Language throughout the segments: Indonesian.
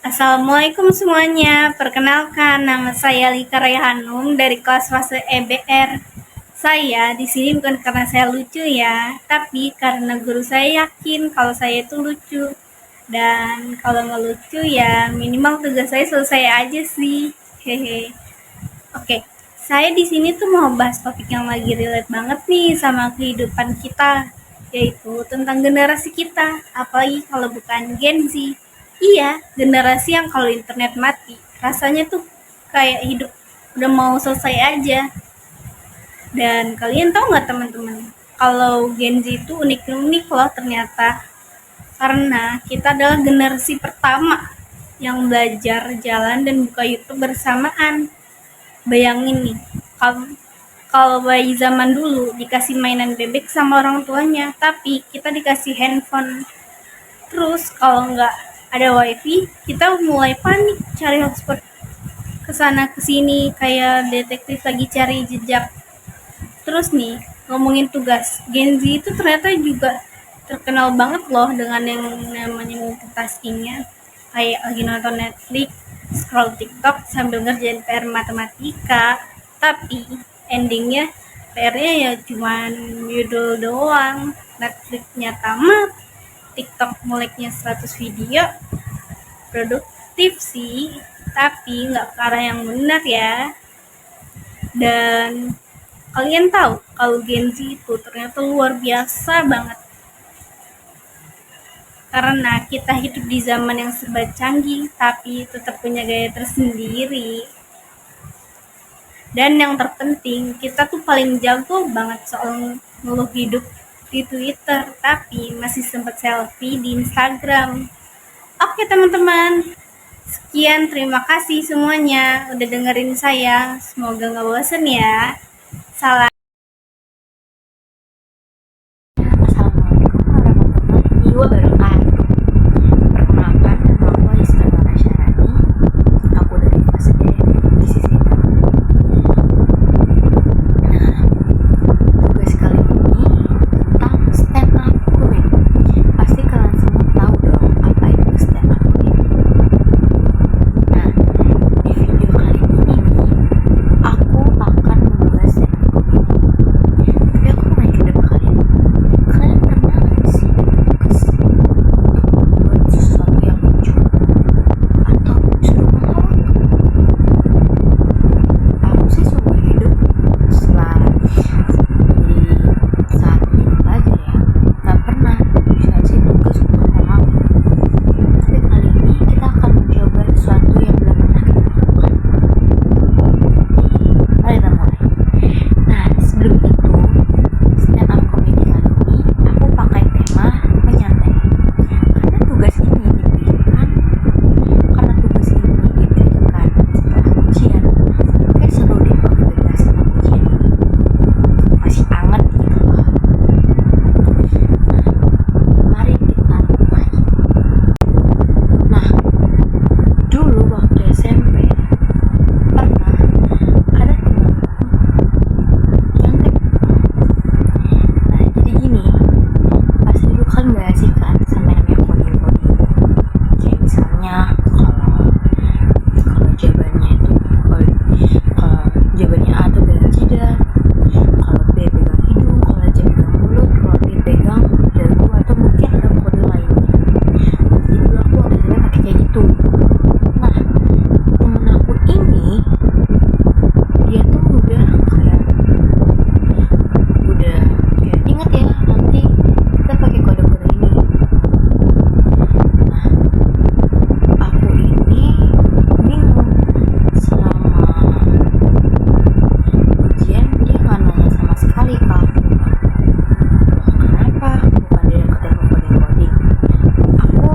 Assalamualaikum semuanya. Perkenalkan, nama saya Lika Rayhanum dari kelas fase EBR. Saya di sini bukan karena saya lucu ya, tapi karena guru saya yakin kalau saya itu lucu. Dan kalau nggak lucu ya minimal tugas saya selesai aja sih. Hehe. Oke, saya di sini tuh mau bahas topik yang lagi relate banget nih sama kehidupan kita, yaitu tentang generasi kita, apalagi kalau bukan Gen Z. Iya, generasi yang kalau internet mati, rasanya tuh kayak hidup udah mau selesai aja. Dan kalian tahu nggak teman-teman, kalau Gen Z itu unik-unik loh ternyata, karena kita adalah generasi pertama yang belajar jalan dan buka YouTube bersamaan. Bayangin nih, kalau kalau bayi zaman dulu dikasih mainan bebek sama orang tuanya, tapi kita dikasih handphone. Terus kalau nggak ada wifi, kita mulai panik cari hotspot kesana kesini kayak detektif lagi cari jejak. Terus nih, ngomongin tugas, Gen Z itu ternyata juga terkenal banget loh dengan yang namanya multitaskingnya. Kayak lagi nonton Netflix, scroll TikTok sambil ngerjain PR matematika. Tapi endingnya PR-nya ya cuman judul doang. Netflix-nya tamat, TikTok muleknya 100 video. Produktif sih, tapi nggak ke arah yang benar ya. Dan kalian tahu kalau Gen Z itu ternyata luar biasa banget, karena kita hidup di zaman yang serba canggih tapi tetap punya gaya tersendiri. Dan yang terpenting, kita tuh paling jago banget soal ngeluh hidup di Twitter, tapi masih sempat selfie di Instagram. Oke teman-teman, sekian, terima kasih semuanya udah dengerin saya. Semoga nggak bosan ya. Salam. Assalamualaikum warahmatullahi wabarakatuh. Perkenalkan, nama aku Iskandar Asyarani. Aku dari kelas E di sisi tugas kali ini tentang stand up comedy. Pasti kalian semua tahu dong apa itu stand up comedy. Nah, di video kali ini aku akan membahas stand up comedy. Tapi aku mau nanya dulu kalian. Kalian pernah nggak sih tugas buat sesuatu yang lucu atau justru mengharukan? Aku sih seumur hidup setelah di saat ini belajar ya, nggak pernah dikasih tugas untuk mengharukan. Tapi kali ini kita akan mencoba sesuatu yang belum pernah kita lakukan. Mari kita mulai. Nah, sebelum itu, stand up comedy kali ini aku pakai tema menyantai. Karena tugas ini diberikan setelah ujian. Kayak seru deh kalau kita bahas tentang ujian ini. Masih anget gitu loh. Mari kita mulai. Nah, dulu waktu SMP pernah ada temanku nyontek. Nah, jadi gini, pas dulu kan gak asik kan sama yang namanya coding-coding. Kayak misalnya kalau jawabannya itu kalau jawabannya A tuh pegang jidat, kalau B pegang hidung, kalau C pegang mulut, kalau D pegang dagu, atau mungkin ada kode lainnya. Jadi dulu aku waktu SMP pakai kayak gitu. Nah, temen aku ini dia tuh udah kayak inget ya, nanti kita pakai kode-kode ini. Nah, aku ini bingung. Selama ujian dia nggak nanya sama sekali ke aku. Kenapa bukan dia yang ketemu coding-coding? Aku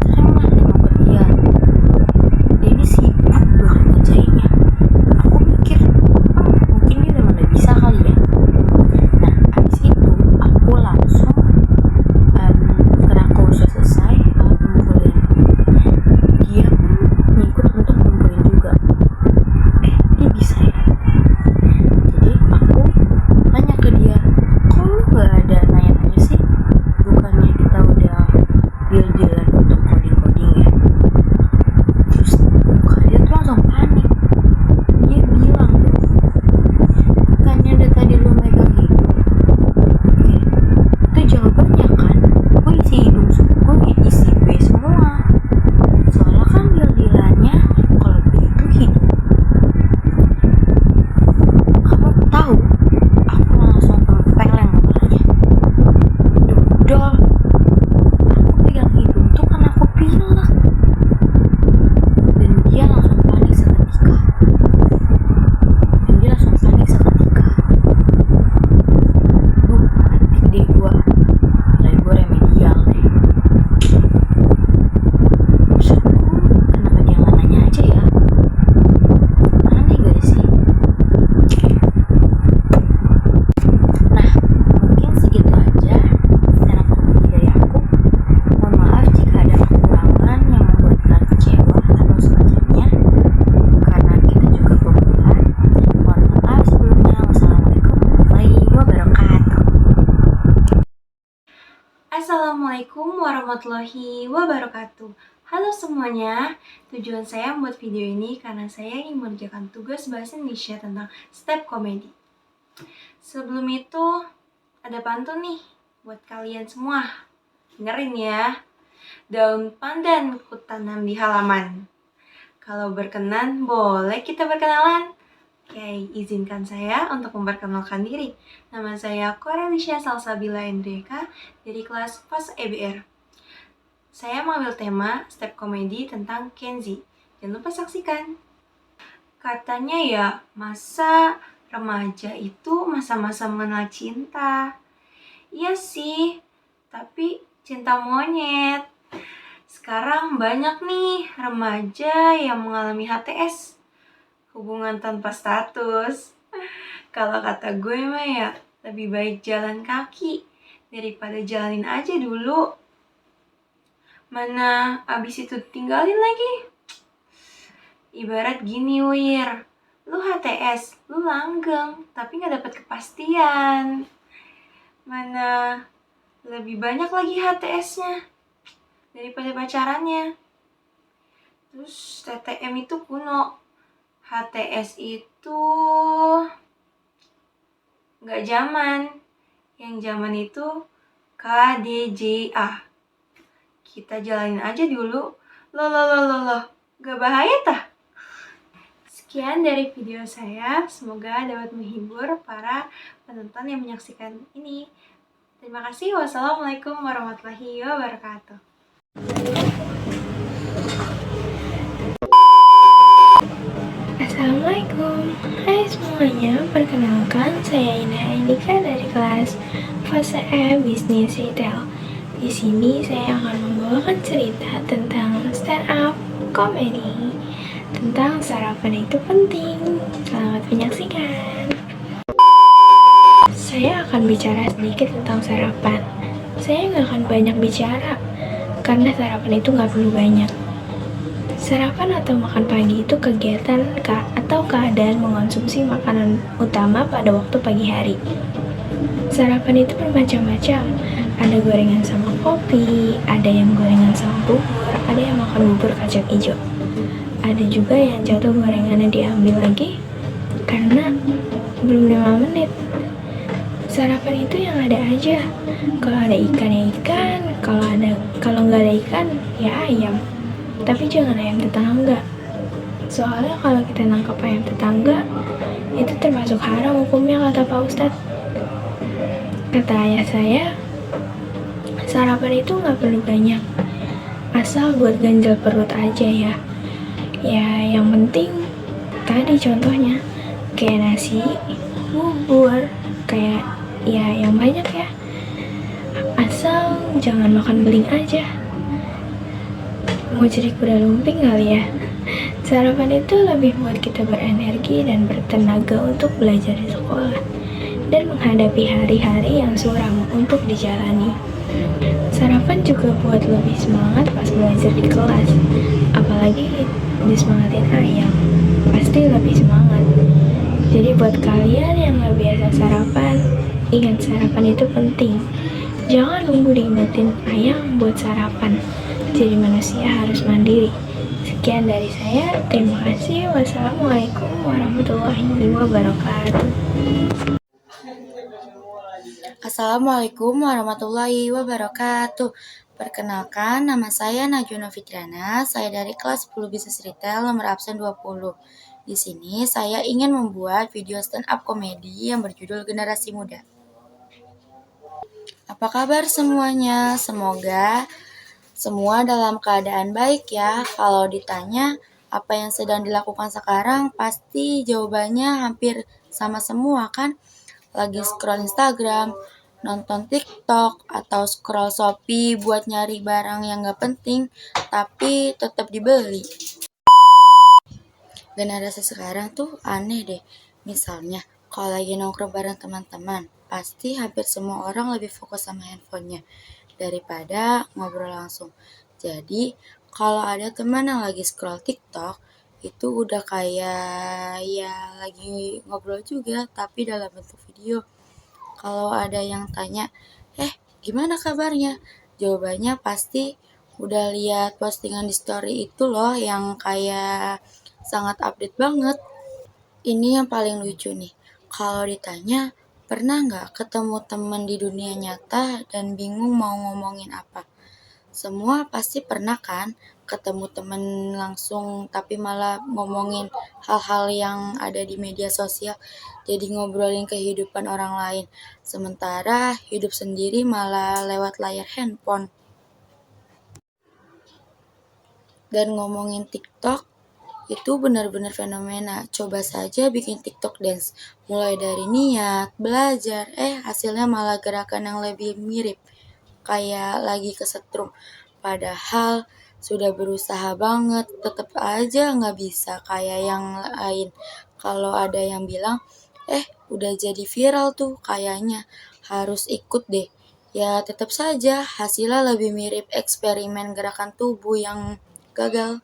sering lah nengok ke dia ini sibuk banget ngerjainnya. Aku mikir mungkin dia udah mana bisa kali ya. Nah, abis itu aku langsung karena aku udah selesai, aku kumpulin. Dia pun ngikut untuk kumpulin juga. Dia bisa ya. Jadi aku nanya ke dia, kok lu gak ada nanya-nanya sih? Bukannya kita udah deal-dealan untuk coding-coding ya? Assalamualaikum warahmatullahi wabarakatuh. Halo semuanya, tujuan saya membuat video ini karena saya ingin mengerjakan tugas bahasa Indonesia tentang step komedi. Sebelum itu, ada pantun nih buat kalian semua. Dengerin ya. Daun pandan kutanam di halaman. Kalau berkenan, boleh kita berkenalan? Oke, izinkan saya untuk memperkenalkan diri. Nama saya Korelisha Salsabila Endreka dari kelas FAS EBR. Saya mengambil tema step komedi tentang Kenzi. Jangan lupa saksikan. Katanya ya, masa remaja itu masa-masa mengenal cinta. Iya sih, tapi cinta monyet. Sekarang banyak nih remaja yang mengalami HTS, hubungan tanpa status. Kalau kata gue mah ya, lebih baik jalan kaki daripada jalanin aja dulu. Mana abis itu tinggalin lagi. Ibarat gini Wir, lu HTS, lu langgeng, tapi gak dapet kepastian. Mana lebih banyak lagi HTS-nya daripada pacarannya. Terus TTM itu kuno, HTS itu gak zaman. Yang zaman itu KDJA. Kita jalanin aja dulu. Loh, gak bahaya tah? Sekian dari video saya, semoga dapat menghibur para penonton yang menyaksikan ini. Terima kasih. Wassalamualaikum warahmatullahi wabarakatuh. Assalamualaikum, hai semuanya, perkenalkan saya Ina Indika dari kelas Fase E Bisnis Retail. Di sini saya akan membawakan cerita tentang startup komedi, tentang sarapan itu penting. Selamat menyaksikan. Saya akan bicara sedikit tentang sarapan. Saya nggak akan banyak bicara, karena sarapan itu nggak perlu banyak. Sarapan atau makan pagi itu kegiatan atau keadaan mengonsumsi makanan utama pada waktu pagi hari. Sarapan itu bermacam-macam. Ada gorengan sama kopi, ada yang gorengan sama bubur, ada yang makan bubur kacang hijau. Ada juga yang jatuh gorengannya diambil lagi karena belum 5 menit. Sarapan itu yang ada aja. Kalau ada ikan ya ikan, kalau nggak ada ikan ya ayam. Tapi jangan ayam tetangga. Soalnya kalau kita nangkap ayam tetangga, itu termasuk haram hukumnya kata Pak Ustadz. Kata ayah saya, sarapan itu nggak perlu banyak, asal buat ganjal perut aja ya. Ya yang penting, tadi contohnya, kayak nasi, bubur, kayak ya yang banyak ya. Asal jangan makan beling aja. Mau jadi kuda lumping kali ya. Sarapan itu lebih buat kita berenergi dan bertenaga untuk belajar di sekolah dan menghadapi hari-hari yang suram untuk dijalani. Sarapan juga buat lebih semangat pas belajar di kelas, apalagi disemangatin ayam, pasti lebih semangat. Jadi buat kalian yang gak biasa sarapan, ingat sarapan itu penting. Jangan nunggu diingetin ayam buat sarapan. Jadi manusia harus mandiri. Sekian dari saya, terima kasih. Wassalamualaikum warahmatullahi wabarakatuh. Assalamualaikum warahmatullahi wabarakatuh. Perkenalkan, nama saya Najuna Fitriana. Saya dari kelas 10 Bisnis Retail nomor absen 20. Di sini saya ingin membuat video stand up komedi yang berjudul Generasi Muda. Apa kabar semuanya? Semoga semua dalam keadaan baik ya. Kalau ditanya apa yang sedang dilakukan sekarang, pasti jawabannya hampir sama semua kan? Lagi scroll Instagram, nonton TikTok, atau scroll Shopee buat nyari barang yang gak penting, tapi tetap dibeli. Generasi sekarang tuh aneh deh. Misalnya, kalau lagi nongkrong bareng teman-teman, pasti hampir semua orang lebih fokus sama handphonenya daripada ngobrol langsung. Jadi, kalau ada teman yang lagi scroll TikTok, itu udah kayak ya lagi ngobrol juga, tapi dalam bentuk video. Kalau ada yang tanya, gimana kabarnya? Jawabannya pasti udah lihat postingan di story itu loh yang kayak sangat update banget. Ini yang paling lucu nih, kalau ditanya, pernah nggak ketemu temen di dunia nyata dan bingung mau ngomongin apa? Semua pasti pernah kan ketemu temen langsung tapi malah ngomongin hal-hal yang ada di media sosial, jadi ngobrolin kehidupan orang lain. Sementara hidup sendiri malah lewat layar handphone. Dan ngomongin TikTok, itu benar-benar fenomena. Coba saja bikin TikTok dance. Mulai dari niat, belajar, hasilnya malah gerakan yang lebih mirip. Kayak lagi kesetrum. Padahal sudah berusaha banget, tetap aja nggak bisa kayak yang lain. Kalau ada yang bilang, udah jadi viral tuh kayaknya, harus ikut deh. Ya tetap saja hasilnya lebih mirip eksperimen gerakan tubuh yang gagal.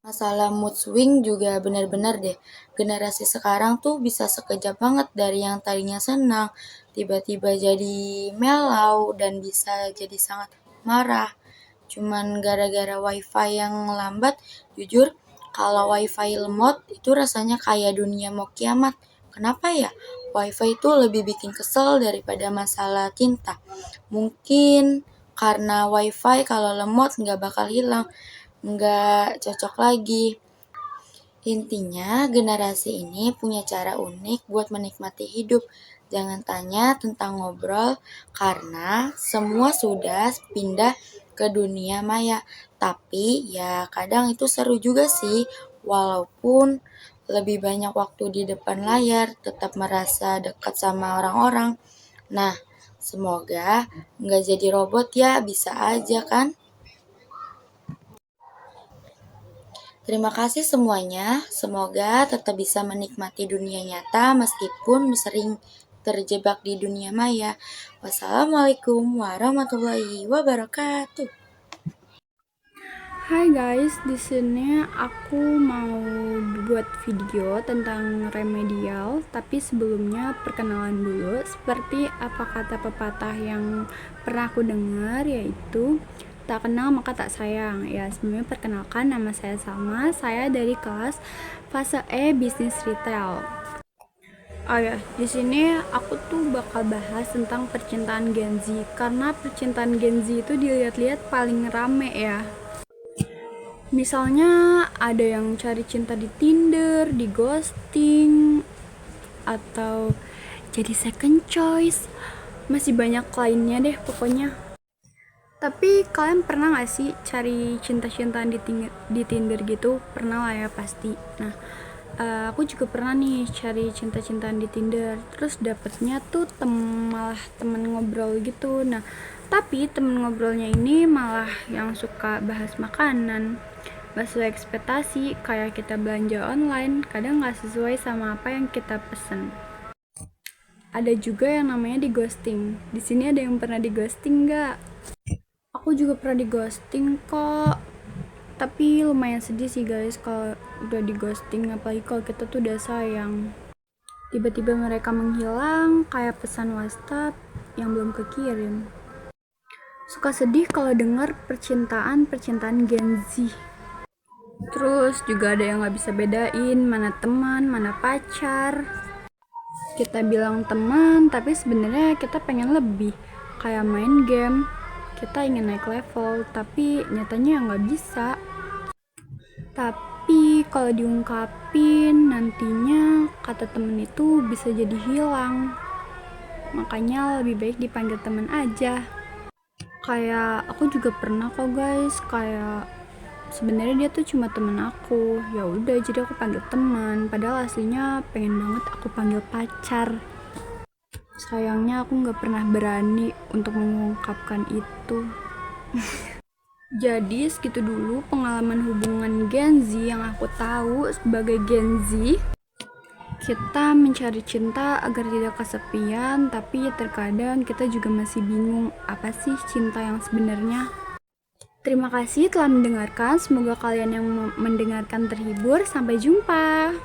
Masalah mood swing juga benar-benar deh. Generasi sekarang tuh bisa sekejap banget dari yang tadinya senang, tiba-tiba jadi melau dan bisa jadi sangat marah. Cuman gara-gara wifi yang lambat, jujur kalau wifi lemot itu rasanya kayak dunia mau kiamat. Kenapa ya? Wifi itu lebih bikin kesel daripada masalah cinta. Mungkin karena wifi kalau lemot nggak bakal hilang, nggak cocok lagi. Intinya, generasi ini punya cara unik buat menikmati hidup. Jangan tanya tentang ngobrol, karena semua sudah pindah ke dunia maya. Tapi ya kadang itu seru juga sih, walaupun lebih banyak waktu di depan layar, tetap merasa dekat sama orang-orang. Nah, semoga nggak jadi robot ya, bisa aja kan? Terima kasih semuanya. Semoga tetap bisa menikmati dunia nyata meskipun sering terjebak di dunia maya. Wassalamualaikum warahmatullahi wabarakatuh. Hai guys, di sini aku mau buat video tentang remedial, tapi sebelumnya perkenalan dulu. Seperti apa kata pepatah yang pernah aku dengar, yaitu tak kenal maka tak sayang. Ya, sebelumnya perkenalkan, nama saya Salma. Saya dari kelas fase E bisnis retail. Oh ya, di sini aku tuh bakal bahas tentang percintaan Gen Z, karena percintaan Gen Z itu dilihat-lihat paling rame ya. Misalnya ada yang cari cinta di Tinder, di ghosting, atau jadi second choice. Masih banyak lainnya deh pokoknya. Tapi kalian pernah gak sih cari cinta-cintaan di Tinder gitu? Pernah lah ya pasti. Nah, aku juga pernah nih cari cinta-cintaan di Tinder. Terus dapetnya tuh malah temen ngobrol gitu. Nah, tapi temen ngobrolnya ini malah yang suka bahas makanan. Gak sesuai ekspektasi, kayak kita belanja online, kadang gak sesuai sama apa yang kita pesen. Ada juga yang namanya di ghosting. Di sini ada yang pernah di ghosting gak? Aku juga pernah di ghosting kok. Tapi lumayan sedih sih guys kalau udah di ghosting, apalagi kalau kita tuh udah sayang. Tiba-tiba mereka menghilang kayak pesan WhatsApp yang belum kekirim. Suka sedih kalau dengar percintaan Gen Z. Terus juga ada yang gak bisa bedain mana teman, mana pacar. Kita bilang teman, tapi sebenarnya kita pengen lebih. Kayak main game, kita ingin naik level, tapi nyatanya nggak bisa. Tapi kalau diungkapin, nantinya kata temen itu bisa jadi hilang. Makanya lebih baik dipanggil temen aja. Kayak aku juga pernah kok guys, kayak sebenarnya dia tuh cuma temen aku. Ya udah, jadi aku panggil teman, padahal aslinya pengen banget aku panggil pacar. Sayangnya aku nggak pernah berani untuk mengungkapkan itu. Jadi segitu dulu pengalaman hubungan Gen Z yang aku tahu. Sebagai Gen Z, kita mencari cinta agar tidak kesepian, tapi terkadang kita juga masih bingung apa sih cinta yang sebenarnya. Terima kasih telah mendengarkan. Semoga kalian yang mendengarkan terhibur. Sampai jumpa.